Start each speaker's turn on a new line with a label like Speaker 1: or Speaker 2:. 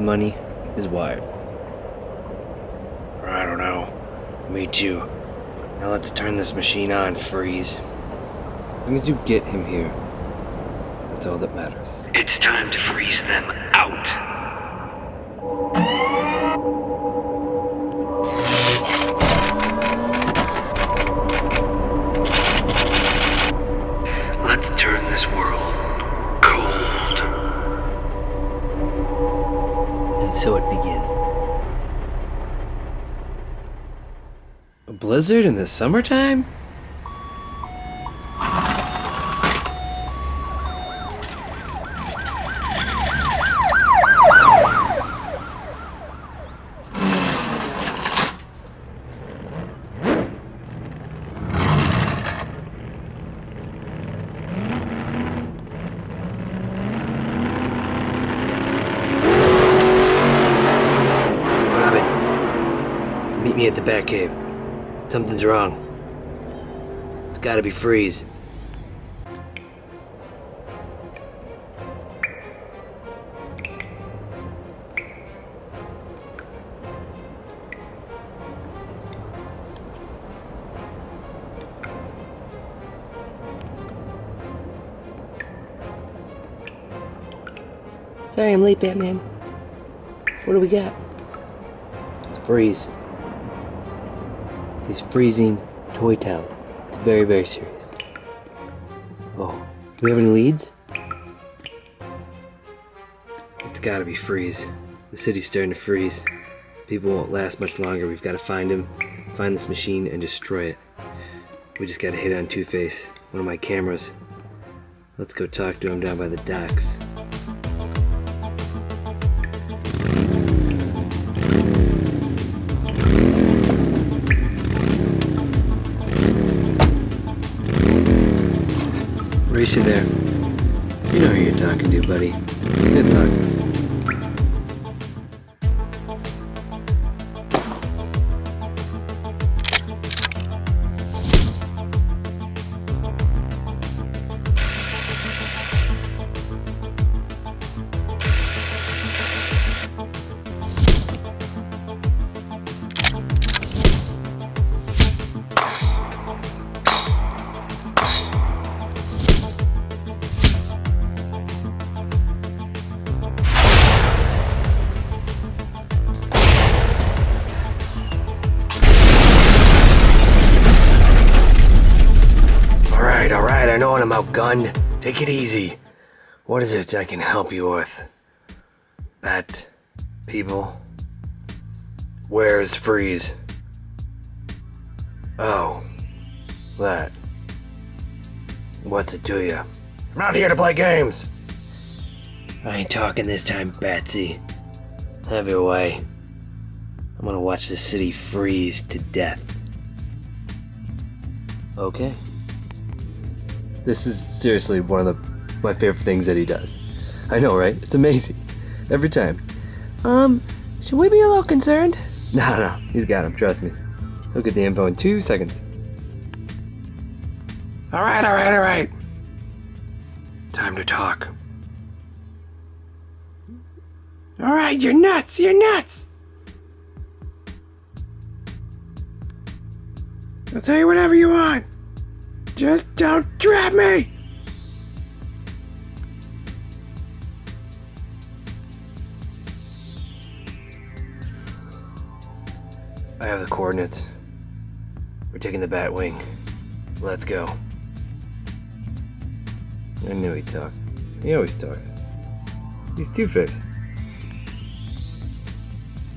Speaker 1: money is wired.
Speaker 2: I don't know. Me too. Now let's turn this machine on, Freeze.
Speaker 1: As long as you get him here, that's all that matters.
Speaker 2: It's time to freeze them out. Let's turn this world cold.
Speaker 1: And so it begins. A blizzard in the summertime?
Speaker 2: Meet me at the Batcave. Something's wrong. It's gotta be Freeze.
Speaker 1: Sorry I'm late, Batman. What do we got?
Speaker 2: It's Freeze.
Speaker 1: He's freezing Toy Town. It's very, very serious. Oh, do we have any leads?
Speaker 2: It's gotta be Freeze. The city's starting to freeze. People won't last much longer. We've gotta find him, find this machine, and destroy it. We just gotta hit on Two-Face, one of my cameras. Let's go talk to him down by the docks. Race you there. You know who you're talking to, buddy. Good luck. Alright, I know when I'm outgunned. Take it easy. What is it I can help you with? Bat people? Where's Freeze? Oh, that. What's it to you? I'm not here to play games! I ain't talking this time, Batsy. Have your way. I'm gonna watch the city freeze to death.
Speaker 1: Okay. This is seriously one of my favorite things that he does. I know, right? It's amazing. Every time. Should we be a little concerned?
Speaker 2: No, he's got him, trust me.
Speaker 1: He'll get the info in 2 seconds.
Speaker 2: Alright. Time to talk. Alright, you're nuts! I'll tell you whatever you want. Just don't trap me! I have the coordinates. We're taking the Batwing. Let's go.
Speaker 1: I knew he'd talk. He always talks. He's Two-Face.